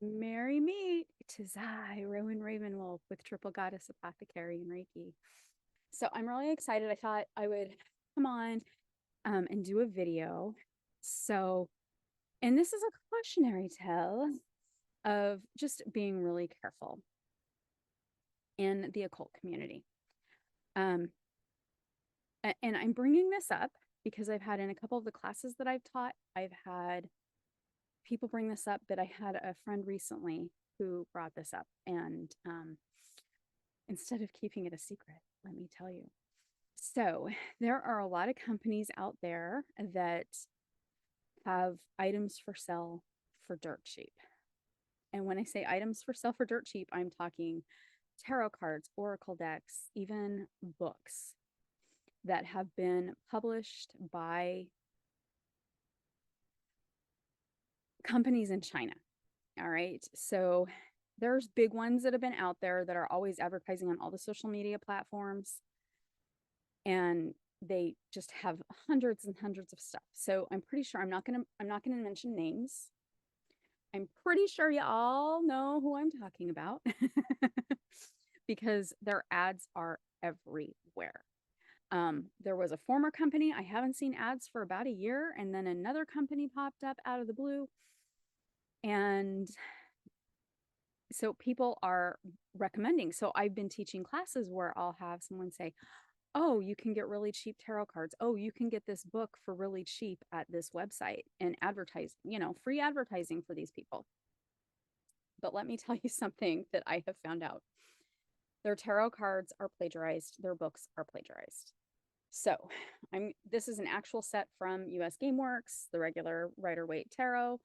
Merry meet, 'tis I, Rowan Ravenwolf, with Triple Goddess Apothecary and Reiki. So I'm really excited. I thought I would come on and do a video. So, and this is a cautionary tale of just being really careful in the occult community. Um, and I'm bringing this up because I've had in a couple of the classes that I've taught, I've had people bring this up, but I had a friend recently who brought this up. And instead of keeping it a secret, let me tell you. So, there are a lot of companies out there that have items for sale for dirt cheap. And when I say items for sale for dirt cheap, I'm talking tarot cards, oracle decks, even books that have been published by companies in China. All right. So there's big ones that have been out there that are always advertising on all the social media platforms. And they just have hundreds and hundreds of stuff. So I'm pretty sure I'm not gonna mention names. I'm pretty sure you all know who I'm talking about because their ads are everywhere. There was a former company, I haven't seen ads for about a year, and then another company popped up out of the blue. And so people are recommending. So I've been teaching classes where I'll have someone say, oh, you can get really cheap tarot cards. Oh, you can get this book for really cheap at this website, and advertise, free advertising for these people. But let me tell you something that I have found out. Their tarot cards are plagiarized, their books are plagiarized. So, this is an actual set from US GameWorks, the regular Rider-Waite tarot.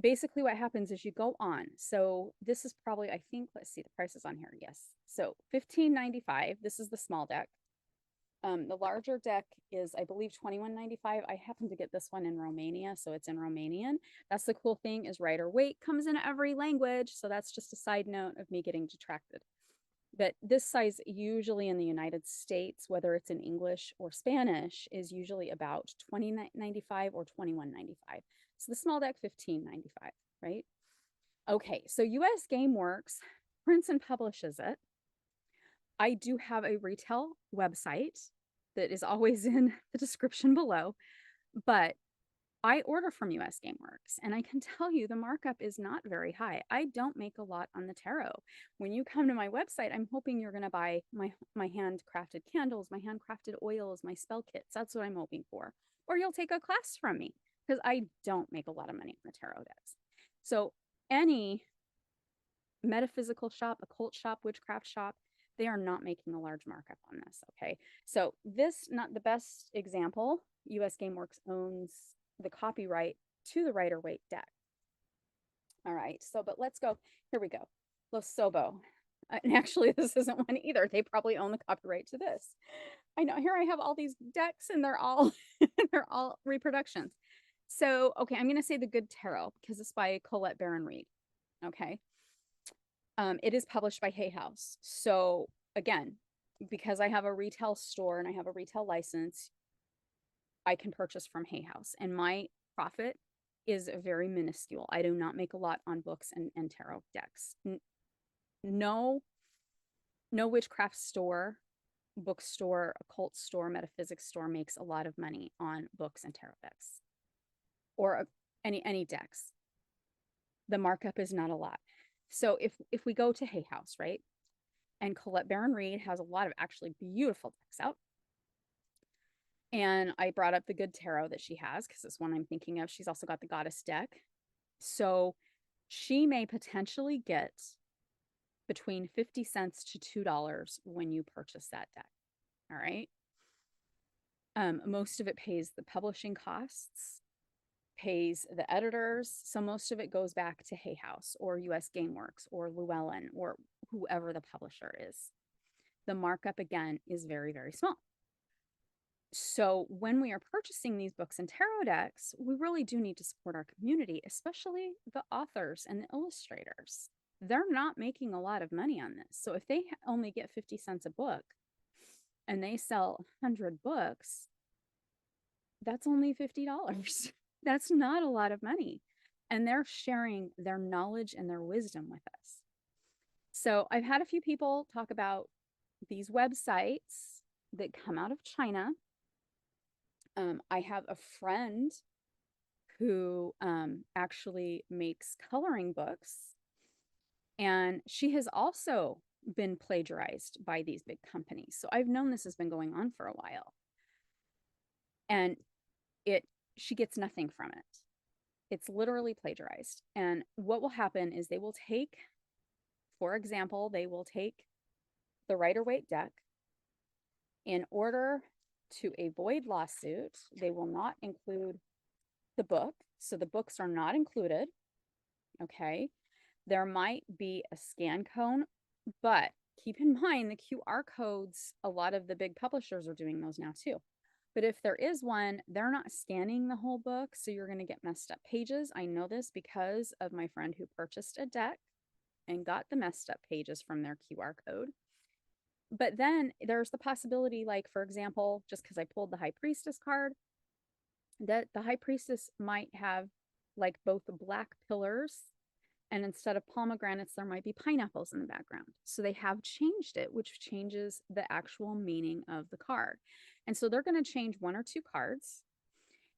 Basically what happens is you go on. So this is probably, I think, let's see, the price is on here. Yes. So $15.95. This is the small deck. The larger deck is, I believe, $21.95. I happen to get this one in Romania, so it's in Romanian. That's the cool thing, is Rider-Waite comes in every language. So that's just a side note of me getting detracted. But this size, usually in the United States, whether it's in English or Spanish, is usually about $20.95 or $21.95. So the small deck, $15.95, right? Okay, so US GameWorks prints and publishes it. I do have a retail website that is always in the description below, but I order from US GameWorks, and I can tell you the markup is not very high. I don't make a lot on the tarot. When you come to my website, I'm hoping you're going to buy my handcrafted candles, my handcrafted oils, my spell kits. That's what I'm hoping for. Or you'll take a class from me, because I don't make a lot of money on the tarot decks. So any metaphysical shop, occult shop, witchcraft shop, they are not making a large markup on this. Okay. So this, not the best example. US GameWorks owns the copyright to the Rider-Waite deck. All right. So, but let's go. Here we go. Los Sobo. And actually, this isn't one either. They probably own the copyright to this. I know. Here I have all these decks, and they're all they're all reproductions. So, okay, I'm going to say the Good Tarot because it's by Colette Baron Reed. Okay. It is published by Hay House. So again, because I have a retail store and I have a retail license, I can purchase from Hay House, and my profit is very minuscule. I do not make a lot on books and tarot decks. No, no witchcraft store, bookstore, occult store, metaphysics store makes a lot of money on books and tarot decks, or any decks. The markup is not a lot. So if we go to Hay House, right? And Colette Baron Reed has a lot of actually beautiful decks out. And I brought up the Good Tarot that she has because it's one I'm thinking of. She's also got the Goddess deck. So she may potentially get between 50 cents to $2 when you purchase that deck. All right. Most of it pays the publishing costs, pays the editors. So most of it goes back to Hay House or US GameWorks or Llewellyn or whoever the publisher is. The markup, again, is very, very small. So when we are purchasing these books and tarot decks, we really do need to support our community, especially the authors and the illustrators. They're not making a lot of money on this. So if they only get 50 cents a book and they sell 100 books, that's only $50. That's not a lot of money. and they're sharing their knowledge and their wisdom with us. So I've had a few people talk about these websites that come out of China. I have a friend who actually makes coloring books, and she has also been plagiarized by these big companies. So I've known this has been going on for a while, and she gets nothing from it. It's literally plagiarized. And what will happen is they will take, for example, they will take the Rider-Waite deck. In order to avoid lawsuit, they will not include the book. So the books are not included. Okay. There might be a scan code, but keep in mind the QR codes, a lot of the big publishers are doing those now too. But if there is one, they're not scanning the whole book. So you're going to get messed up pages. I know this because of my friend who purchased a deck and got the messed up pages from their QR code. But then there's the possibility, like, for example, just because I pulled the High Priestess card, that the High Priestess might have like both black pillars, and instead of pomegranates, there might be pineapples in the background. So they have changed it, which changes the actual meaning of the card. And so they're going to change one or two cards.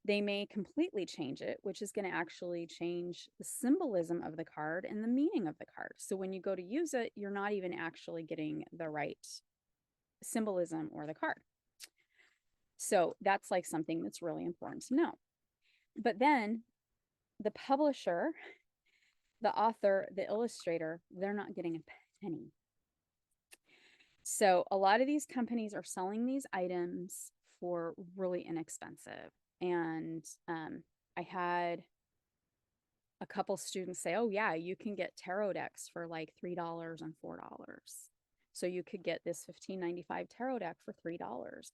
They may completely change it, which is going to actually change the symbolism of the card and the meaning of the card. So when you go to use it, you're not even actually getting the right symbolism or the card. So that's like something that's really important to know. But then the publisher, the author, the illustrator, they're not getting a penny. So a lot of these companies are selling these items for really inexpensive. And I had a couple students say, oh yeah, you can get tarot decks for like $3 and $4. So you could get this $15.95 tarot deck for $3,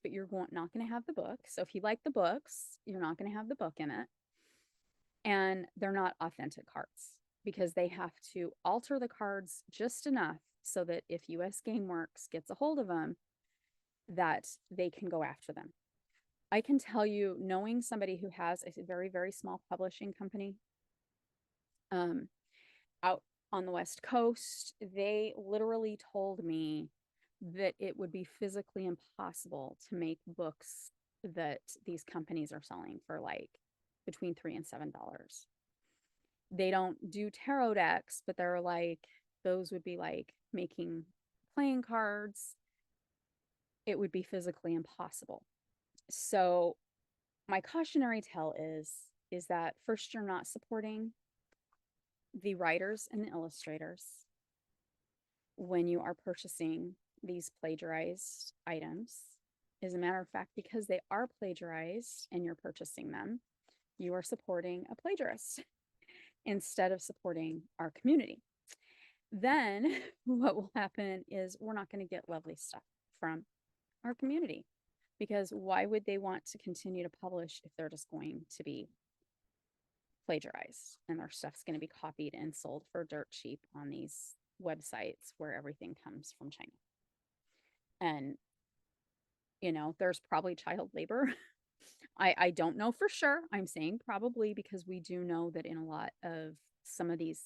but you're not going to have the book. So if you like the books, you're not going to have the book in it. And they're not authentic cards because they have to alter the cards just enough so that if US GameWorks gets a hold of them, that they can go after them. I can tell you, knowing somebody who has a very, very small publishing company out on the West Coast, they literally told me that it would be physically impossible to make books that these companies are selling for like between $3 and $7. They don't do tarot decks, but they're like, those would be like making playing cards. It would be physically impossible. So my cautionary tale is that first, you're not supporting the writers and the illustrators when you are purchasing these plagiarized items. As a matter of fact, because they are plagiarized and you're purchasing them, you are supporting a plagiarist instead of supporting our community. Then what will happen is we're not going to get lovely stuff from our community, because why would they want to continue to publish if they're just going to be plagiarized and their stuff's going to be copied and sold for dirt cheap on these websites where everything comes from China? And there's probably child labor. I don't know for sure. I'm saying probably because we do know that in a lot of some of these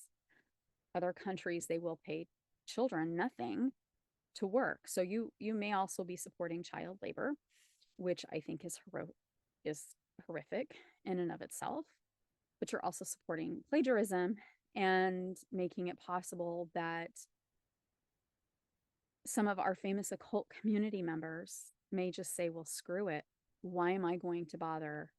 other countries, they will pay children nothing to work. So you may also be supporting child labor, which I think is horrific in and of itself. But you're also supporting plagiarism and making it possible that some of our famous occult community members may just say, well, screw it. Why am I going to bother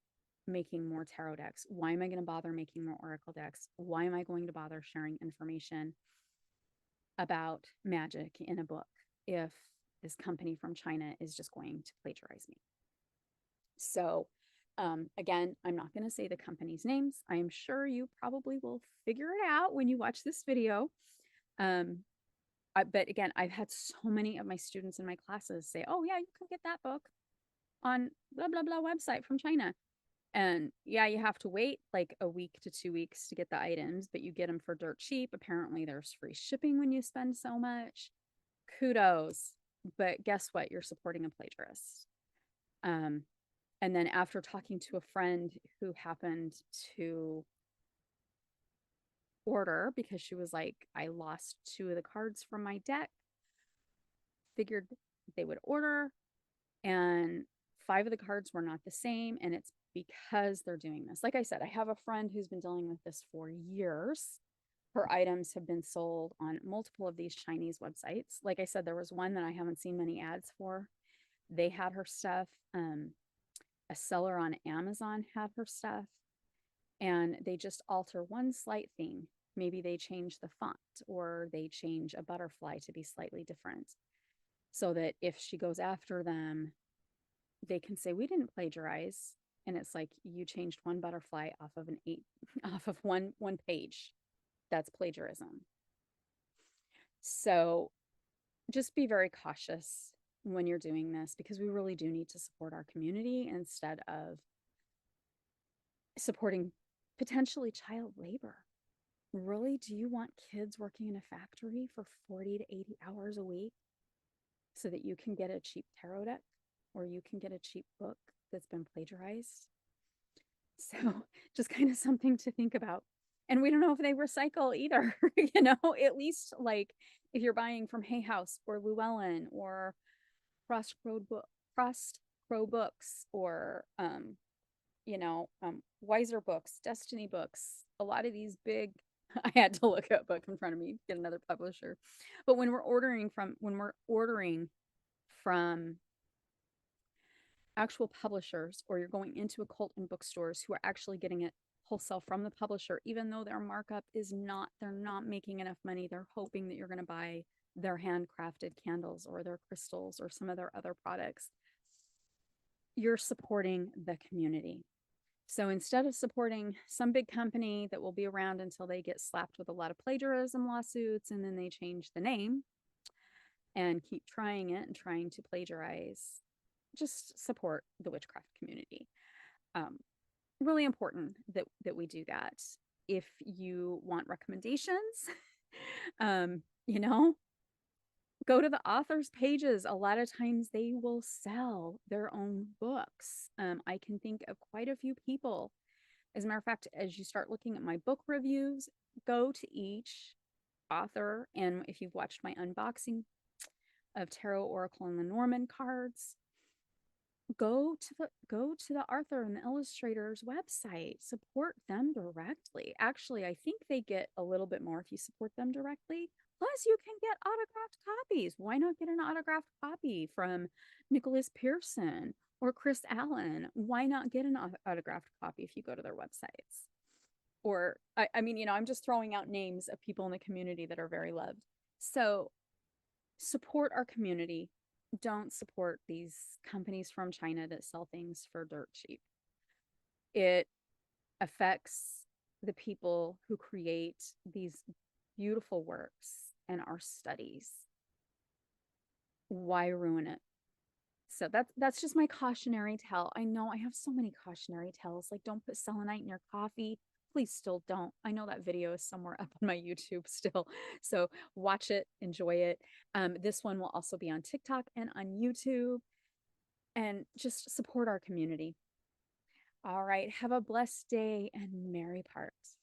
making more tarot decks? Why am I going to bother making more oracle decks? Why am I going to bother sharing information about magic in a book if this company from China is just going to plagiarize me? So again, I'm not going to say the company's names. I am sure you probably will figure it out when you watch this video. But again, I've had so many of my students in my classes say, oh yeah, you can get that book on blah, blah, blah website from China. And yeah, you have to wait like a week to 2 weeks to get the items, but you get them for dirt cheap. Apparently there's free shipping when you spend so much. Kudos. But guess what? You're supporting a plagiarist. And then after talking to a friend who happened to order because she was like, I lost 2 of the cards from my deck, figured they would order, and 5 of the cards were not the same. And it's because they're doing this. Like I said, I have a friend who's been dealing with this for years. Her items have been sold on multiple of these Chinese websites. Like I said, there was one that I haven't seen many ads for. They had her stuff. A seller on Amazon had her stuff, and they just alter one slight thing. Maybe they change the font or they change a butterfly to be slightly different so that if she goes after them, they can say, we didn't plagiarize. And it's like, you changed one butterfly off of an eight, off of one page. That's plagiarism. So just be very cautious when you're doing this, because we really do need to support our community instead of supporting potentially child labor. Really, do you want kids working in a factory for 40 to 80 hours a week so that you can get a cheap tarot deck or you can get a cheap book that's been plagiarized? So just kind of something to think about. And we don't know if they recycle either, at least like if you're buying from Hay House or Llewellyn or Frost Crow Books or Wiser Books, Destiny Books, a lot of these big, I had to look up a book in front of me to get another publisher. But when we're ordering from actual publishers, or you're going into occult and bookstores who are actually getting it wholesale from the publisher, even though their markup is not, they're not making enough money, they're hoping that you're going to buy their handcrafted candles or their crystals or some of their other products, you're supporting the community. So instead of supporting some big company that will be around until they get slapped with a lot of plagiarism lawsuits and then they change the name and keep trying it and trying to plagiarize, just support the witchcraft community. Really important that we do that. If you want recommendations, you know, go to the author's pages. A lot of times they will sell their own books. I can think of quite a few people. As a matter of fact, as you start looking at my book reviews, go to each author. And if you've watched my unboxing of Tarot, Oracle, and Lenormand cards, go to the author and the illustrator's website. Support them directly. Actually, I think they get a little bit more if you support them directly. Plus, you can get autographed copies. Why not get an autographed copy from Nicholas Pearson or Chris Allen? Why not get an autographed copy if you go to their websites? Or, I mean, I'm just throwing out names of people in the community that are very loved. So support our community. Don't support these companies from China that sell things for dirt cheap. It affects the people who create these beautiful works and our studies. Why ruin it? So that's just my cautionary tale. I know I have so many cautionary tales, like don't put selenite in your coffee. Please still don't. I know that video is somewhere up on my YouTube still. So watch it, enjoy it. This one will also be on TikTok and on YouTube. And just support our community. All right. Have a blessed day and merry parts.